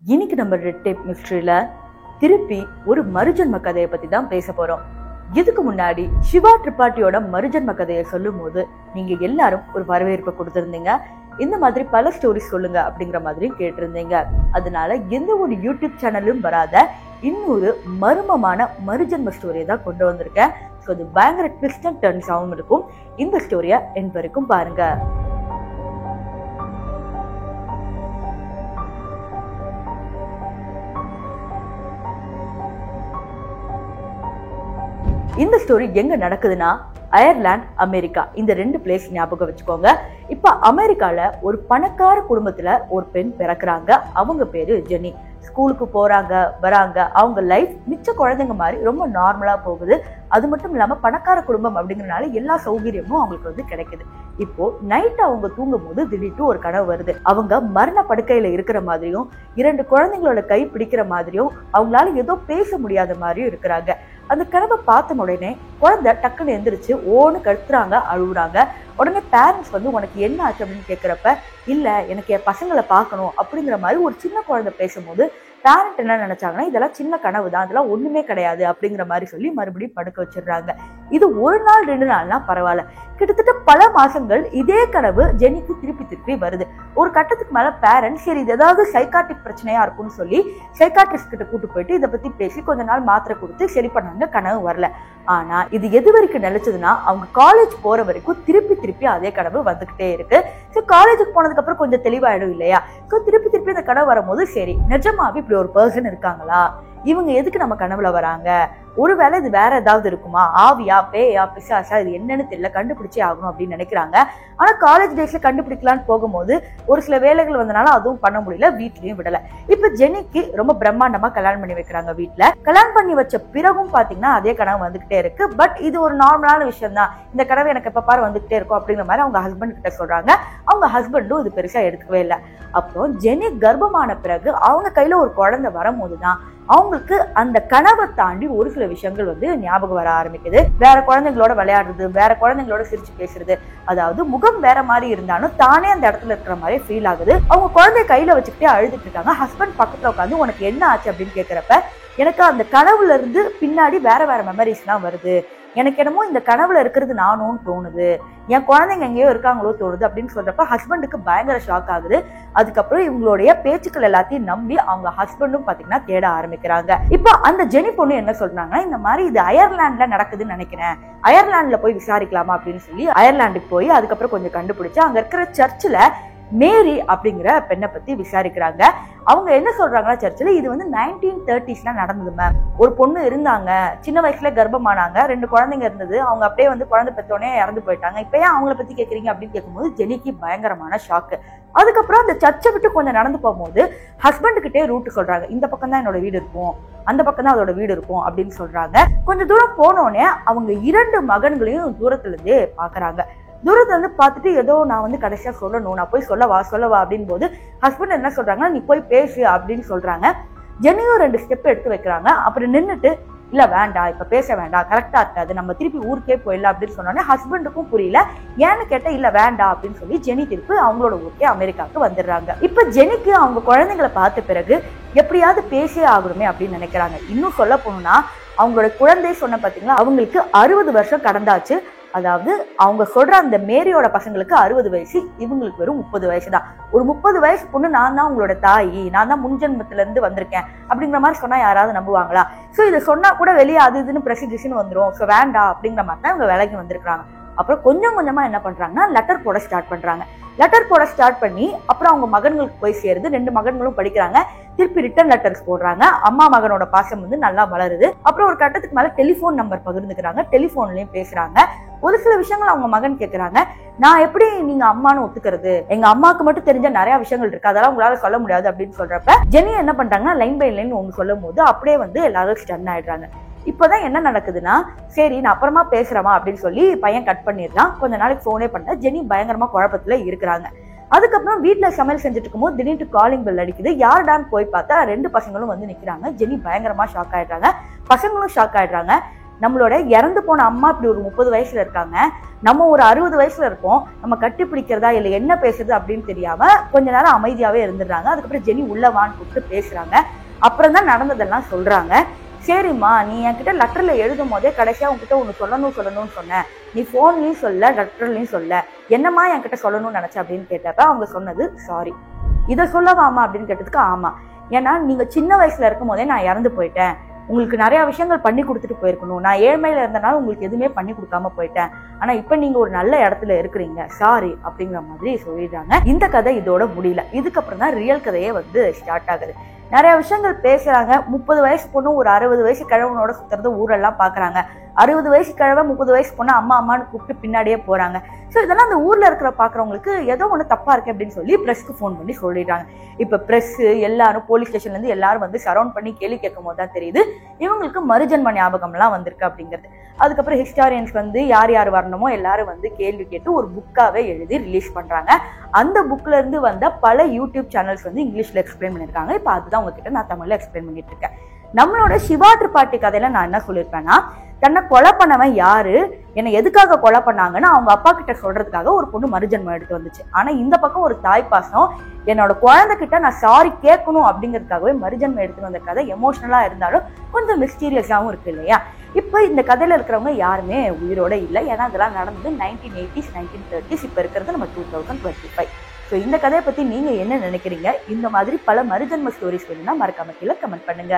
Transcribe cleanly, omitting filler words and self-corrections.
இன்னைக்கு நம்ம red tape மிஸ்ட்ரியில திருப்பி ஒரு மறுஜன்ம கதையை பத்தி தான் பேச போறோம். இதுக்கு முன்னாடி சிவா திரிபாட்டியோட மறுஜன்ம கதையை சொல்லும் போது நீங்க எல்லாரும் ஒரு வரவேற்பை கொடுத்திருந்தீங்க. இந்த மாதிரி பல ஸ்டோரிஸ் சொல்லுங்க அப்படிங்கிற மாதிரி கேட்டிருந்தீங்க. அதனால எந்த ஒரு யூடியூப் சேனலும் வராத இன்னொரு மர்மமான மறுஜன்ம ஸ்டோரியை தான் கொண்டு வந்திருக்கேன். ஸோ அது பயங்கர ட்விஸ்ட் அண்ட் டர்ன்ஸ் ஆகும் இருக்கும். இந்த ஸ்டோரியை என் வரைக்கும் பாருங்க. இந்த ஸ்டோரி எங்க நடக்குதுன்னா அயர்லாந்து, அமெரிக்கா, இந்த ரெண்டு பிளேஸ் ஞாபகம் வச்சுக்கோங்க. இப்ப அமெரிக்கால ஒரு பணக்கார குடும்பத்துல ஒரு பெண் பிறக்குறாங்க. அவங்க பேரு ஜெனி. ஸ்கூலுக்கு போறாங்க, வராங்க. அவங்க லைஃப் மிச்ச குழந்தைங்க மாதிரி ரொம்ப நார்மலா போகுது. அது மட்டும் இல்லாம பணக்கார குடும்பம் அப்படிங்கறதுனால எல்லா சௌகரியமும் அவங்களுக்கு வந்து கிடைக்குது. இப்போ நைட் அவங்க தூங்கும் போது திடீர்னு ஒரு கனவு வருது. அவங்க மரண படுக்கையில இருக்கிற மாதிரியும், 2 குழந்தைங்களோட கை பிடிக்கிற மாதிரியும், அவங்களால ஏதோ பேச முடியாத மாதிரியும் இருக்கிறாங்க. அந்த கனவை பார்த்த உடனே குழந்தை டக்குன்னு எந்திரிச்சு ஓன்னு கத்துறாங்க, அழுகுறாங்க. உடனே பேரண்ட்ஸ் வந்து உனக்கு என்ன ஆச்சு அப்படின்னு கேட்கிறப்ப, இல்ல எனக்கு என் பசங்களை பார்க்கணும் அப்படிங்கிற மாதிரி ஒரு சின்ன குழந்தை பேசும்போது பேரண்ட் என்ன நினைச்சாங்கன்னா இதெல்லாம் சின்ன கனவு தான், அதெல்லாம் ஒண்ணுமே கிடையாது அப்படிங்கிற மாதிரி சொல்லி மறுபடியும் படுக்க வச்சிடுறாங்க. இது 1 நாள் 2 நாள்னா பரவாயில்ல, கிட்டத்தட்ட பல மாசங்கள் இதே கனவு ஜெனிக்கு திருப்பி வருது. ஒரு கட்டத்துக்கு மேல பேரண்ட் சரி இது ஏதாவது சைக்காட்ரிக் பிரச்சனையா இருக்கும்னு சொல்லி சைக்காட்ரிஸ்ட் கிட்ட கூட்டு போயிட்டு இதை பத்தி பேசி கொஞ்ச நாள் மாத்திரை கொடுத்து சரி பண்ணாங்க. கனவு வரல. ஆனா இது எது வரைக்கும் நிலைச்சதுன்னா அவங்க காலேஜ் போற வரைக்கும் திருப்பி அதே கனவு வந்துகிட்டே இருக்கு. ஸோ காலேஜுக்கு போனதுக்கு அப்புறம் கொஞ்சம் தெளிவாயிடும் இல்லையா? ஸோ திருப்பி இந்த கனவு வரும்போது சரி நிஜமாவே இப்படி ஒரு பர்சன் இருக்காங்களா, இவங்க எதுக்கு நம்ம கனவுல வராங்க, ஒருவேளை இது வேற ஏதாவது இருக்குமா, ஆவியா, பேயா, பிசாசா, இது என்னன்னு தெரியல, கண்டுபிடிச்சே ஆகணும் அப்படின்னு நினைக்கிறாங்க. ஆனா காலேஜ் டேஸ்ல கண்டுபிடிக்கலான்னு போகும்போது ஒரு சில வேலைகள் வந்தனால அதுவும் பண்ண முடியல, வீட்லயும் விடல. இப்ப ஜெனிக்கு ரொம்ப பிரம்மாண்டமா கல்யாணம் பண்ணி வைக்கிறாங்க. வீட்டுல கல்யாணம் பண்ணி வச்ச பிறகும் பாத்தீங்கன்னா அதே கனவு வந்துகிட்டே இருக்கு. பட் இது ஒரு நார்மலான விஷயம் தான், இந்த கனவு எனக்கு எப்ப பாரு வந்துகிட்டே இருக்கும் அப்படிங்கிற மாதிரி அவங்க ஹஸ்பண்ட் கிட்ட சொல்றாங்க. அவங்க ஹஸ்பண்டும் இது பெருசா எடுக்கவே இல்லை. அப்புறம் ஜெனி கர்ப்பமான பிறகு அவங்க கையில ஒரு குழந்தை வரும்போதுதான் அவங்களுக்கு அந்த கனவை தாண்டி ஒரு சில விஷயங்கள் வந்து ஞாபகம் வர ஆரம்பிக்குது. வேற குழந்தைங்களோட விளையாடுறது, வேற குழந்தைங்களோட சிரிச்சு பேசுறது, அதாவது முகம் வேற மாதிரி இருந்தாலும் தானே அந்த இடத்துல இருக்கிற மாதிரி ஃபீல் ஆகுது. அவங்க குழந்தைய கையில வச்சுக்கிட்டே அழுதுட்டு இருக்காங்க. ஹஸ்பண்ட் பக்கத்துல உட்காந்து உனக்கு என்ன ஆச்சு அப்படின்னு கேட்கிறப்ப, எனக்கு அந்த கனவுல இருந்து பின்னாடி வேற மெமரிஸ் எல்லாம் வருது, எனக்கு என்னமோ இந்த கனவுல இருக்கிறது நானும் தோணுது, என் குழந்தைங்க எங்கேயோ இருக்காங்களோ தோணுது அப்படின்னு சொல்றப்ப ஹஸ்பண்டுக்கு பயங்கர ஷாக் ஆகுது. அதுக்கப்புறம் இவங்களுடைய பேச்சுக்கள் எல்லாத்தையும் நம்பி அவங்க ஹஸ்பண்டும் பாத்தீங்கன்னா தேட ஆரம்பிக்கிறாங்க. இப்ப அந்த ஜெனி பொண்ணு என்ன சொல்றாங்கன்னா, இந்த மாதிரி இது அயர்லாந்துல நடக்குதுன்னு நினைக்கிறேன், அயர்லாந்துல போய் விசாரிக்கலாமா அப்படின்னு சொல்லி அயர்லாந்துக்கு போய் அதுக்கப்புறம் கொஞ்சம் கண்டுபிடிச்சு அங்க இருக்கிற சர்ச்சில் மேரி அப்படிங்கிற பெண்ணை பத்தி விசாரிக்கிறாங்க. அவங்க என்ன சொல்றாங்கன்னா, சர்ச்சில் இது வந்து 1930s நடந்தது மேம். ஒரு பொண்ணு இருந்தாங்க, சின்ன வயசுல கர்ப்பமானாங்க, 2 குழந்தைங்க இருந்தது, அவங்க அப்படியே வந்து குழந்தை பெற்றோடனே இறந்து போயிட்டாங்க, இப்ப ஏன் அவங்கள பத்தி கேட்கறீங்க அப்படின்னு கேட்கும்போது ஜெனிக்கு பயங்கரமான ஷாக்கு. அதுக்கப்புறம் அந்த சர்ச்சை விட்டு கொஞ்சம் நடந்து போகும்போது ஹஸ்பண்ட் கிட்டே ரூட் சொல்றாங்க, இந்த பக்கம் தான் என்னோட வீடு இருக்கும், அந்த பக்கம் தான் அதோட வீடு இருக்கும் அப்படின்னு சொல்றாங்க. கொஞ்சம் தூரம் போனோடனே அவங்க 2 மகன்களையும் தூரத்துல இருந்தே பாக்குறாங்க. தூரத்துல இருந்து பார்த்துட்டு ஏதோ நான் வந்து கடைசியா சொல்லணும், நான் போய் சொல்லவா அப்படின்னு போது ஹஸ்பண்ட் என்ன சொல்றாங்கன்னா, நீ போய் பேசு அப்படின்னு சொல்றாங்க. ஜெனியும் 2 ஸ்டெப் எடுத்து வைக்கிறாங்க. அப்புறம் நின்றுட்டு இல்ல வேண்டாம், இப்ப பேச வேண்டாம், கரெக்டா இருக்காது, நம்ம திருப்பி ஊருக்கே போயிடலாம் அப்படின்னு சொன்னோன்னே ஹஸ்பண்டுக்கும் புரியல. ஏன்னு கேட்டா இல்ல வேண்டாம் அப்படின்னு சொல்லி ஜெனி திருப்பி அவங்களோட ஊருக்கே அமெரிக்காவுக்கு வந்துடுறாங்க. இப்ப ஜெனிக்கு அவங்க குழந்தைங்களை பார்த்த பிறகு எப்படியாவது பேசே ஆகணுமே அப்படின்னு நினைக்கிறாங்க. இன்னும் சொல்ல போனோம்னா அவங்களோட குழந்தை சொன்ன பாத்தீங்களா, அவங்களுக்கு 60 வருஷம் கடந்தாச்சு. அதாவது அவங்க சொல்ற அந்த மேரியோட பசங்களுக்கு 60 வயசு, இவங்களுக்கு வெறும் 30 வயசு தான். ஒரு 30 வயசு பொண்ணு நான் தான் உங்களோட தாயி, நான் தான் முன்ஜென்மத்துல இருந்து வந்திருக்கேன் அப்படிங்கிற மாதிரி சொன்னா யாராவது நம்புவாங்களா? சோ இதை சொன்னா கூட வெளியே அது இதுன்னு பிரசிடேஷன் வந்துடும், சோ வேண்டாம் அப்படிங்கிற மாதிரி தான் இவங்க விலைக்கு வந்திருக்காங்க. அப்புறம் கொஞ்சம் கொஞ்சமா என்ன பண்றாங்கன்னா லெட்டர் போட ஸ்டார்ட் பண்றாங்க. லெட்டர் போட ஸ்டார்ட் பண்ணி அப்புறம் அவங்க மகன்களுக்கு போய் சேருது. 2 மகன்களும் படிக்கிறாங்க. திருப்பி ரிட்டர்ன் லெட்டர்ஸ் போடுறாங்க. அம்மா மகனோட பாசம் வந்து நல்லா வளருது. அப்புறம் ஒரு கட்டத்துக்கு மேல டெலிபோன் நம்பர் பகிர்ந்துக்கிறாங்க, டெலிபோன்லயும் பேசுறாங்க. ஒரு சில விஷயங்கள் அவங்க மகன் கேட்கிறாங்க, நான் எப்படி நீங்க அம்மானு ஒத்துக்கிறது, எங்க அம்மாவுக்கு மட்டும் தெரிஞ்ச நிறைய விஷயங்கள் இருக்கு, அதெல்லாம் உங்களால சொல்ல முடியாது அப்படின்னு சொல்றப்ப ஜெனி என்ன பண்றாங்கன்னா லைன் பை லைன் ஒன்று சொல்லும் போது அப்படியே வந்து எல்லாரும் ஸ்டன் ஆயிடுறாங்க. இப்பதான் என்ன நடக்குதுன்னா, சரி நான் அப்புறமா பேசுறமா அப்படின்னு சொல்லி பையன் கட் பண்ணிடலாம். கொஞ்ச நாளைக்கு போனே பண்ண ஜெனி பயங்கரமா குழப்பத்துல இருக்கிறாங்க. அதுக்கப்புறம் வீட்டுல சமையல் செஞ்சுட்டு இருக்கும்போது திடீர்னு காலிங் பெல் அடிக்குது. யாருடான்னு போய் பார்த்தா 2 பசங்களும் வந்து நிக்கிறாங்க. ஜெனி பயங்கரமா ஷாக் ஆயிடுறாங்க, பசங்களும் ஷாக் ஆயிடுறாங்க. நம்மளோட இறந்து போன அம்மா இப்படி ஒரு 30 வயசுல இருக்காங்க, நம்ம ஒரு 60 வயசுல இருக்கோம், நம்ம கட்டி பிடிக்கிறதா இல்லை என்ன பேசுறது அப்படின்னு தெரியாம கொஞ்ச நேரம் அமைதியாவே இருந்துடுறாங்க. அதுக்கப்புறம் ஜெனி உள்ள வான்னு கூப்பிட்டு பேசுறாங்க. அப்புறம் தான் நடந்ததெல்லாம் சொல்றாங்க. சரிம்மா, நீ என்கிட்ட லெட்டர்ல எழுதும் போதே கடைசியா உங்ககிட்ட ஒண்ணு சொல்லணும்னு சொன்னேன், நீ போன்லயும் சொல்ல லெட்டர்லயும் சொல்ல, என்னம்மா என்கிட்ட சொல்லணும்னு நினைச்ச அப்படின்னு கேட்டப்ப அவங்க சொன்னது சாரி. இதை சொல்லவாமா அப்படின்னு கேட்டதுக்கு ஆமா, ஏன்னா நீங்க சின்ன வயசுல இருக்கும் போதே நான் இறந்து போயிட்டேன், உங்களுக்கு நிறைய விஷயங்கள் பண்ணி கொடுத்துட்டு போயிருக்கணும், நான் ஏழ்மையில இருந்தனால உங்களுக்கு எதுவுமே பண்ணி கொடுக்காம போயிட்டேன், ஆனா இப்ப நீங்க ஒரு நல்ல இடத்துல இருக்கிறீங்க, சாரி அப்படிங்கிற மாதிரி சொல்லிடுறாங்க. இந்த கதை இதோட முடியல. இதுக்கப்புறம் தான் ரியல் கதையே ஸ்டார்ட் ஆகுது. நிறைய விஷயங்கள் பேசுறாங்க. 30 வயசு பொண்ணு ஒரு 60 வயசு கிழவனோட சுத்துறது ஊரெல்லாம் பாக்குறாங்க. 60 வயசு கிழவன் 30 வயசு பொண்ணு அம்மா அம்மான்னு கூப்பிட்டு பின்னாடியே போறாங்க. ஸோ இதெல்லாம் அந்த ஊர்ல இருக்கிற பாக்குறவங்களுக்கு ஏதோ ஒண்ணு தப்பா இருக்கு அப்படின்னு சொல்லி பிரஸ்க்கு ஃபோன் பண்ணி சொல்லிடுறாங்க. இப்ப பிரஸ் எல்லாரும் போலீஸ் ஸ்டேஷன்ல இருந்து எல்லாரும் சரௌண்ட் பண்ணி கேள்வி கேட்கும் போது தான் தெரியுது இவங்களுக்கு மறுஜன்ம ஞாபகம் எல்லாம் வந்திருக்கு அப்படிங்கிறது. அதுக்கப்புறம் ஹிஸ்டாரியன்ஸ் யார் யார் வரணுமோ எல்லாரும் கேள்வி கேட்டு ஒரு புக்காவே எழுதி ரிலீஸ் பண்றாங்க. அந்த புக்ல இருந்து வந்த பல யூடியூப் சேனல்ஸ் இங்கிலீஷ்ல எக்ஸ்பிளைன் பண்ணிருக்காங்க. இப்ப அதுதான் உங்ககிட்ட நான் தமிழ்ல எக்ஸ்பிளைன் பண்ணிட்டு இருக்கேன். நம்மளோட சிவா திரிபாட்டி கதையில நான் என்ன சொல்லியிருப்பேன்னா, தன்னை கொலை பண்ணவன் யாரு, என்னை எதுக்காக கொலை பண்ணாங்கன்னு அவங்க அப்பா கிட்ட சொல்றதுக்காக ஒரு பொண்ணு மறுஜன்மம் எடுத்து வந்துச்சு. ஆனா இந்த பக்கம் ஒரு தாய் பாசம், என்னோட குழந்தைகிட்ட நான் சாரி கேட்கணும் அப்படிங்கிறதுக்காகவே மறுஜன்மம் எடுத்து வந்த கதை எமோஷனலா இருந்தாலும் கொஞ்சம் மிஸ்டீரியஸாவும் இருக்கு இல்லையா. இப்ப இந்த கதையில இருக்கிறவங்க யாருமே உயிரோட இல்லை. ஏன்னா அதெல்லாம் நடந்தது 1980s 1930s. இப்ப இருக்கிறது நம்ம 2025. ஸோ இந்த கதையை பத்தி நீங்க என்ன நினைக்கிறீங்க? இந்த மாதிரி பல மறுஜன்ம ஸ்டோரிஸ் வேணும்னா மறக்காம கீழே கமெண்ட் பண்ணுங்க.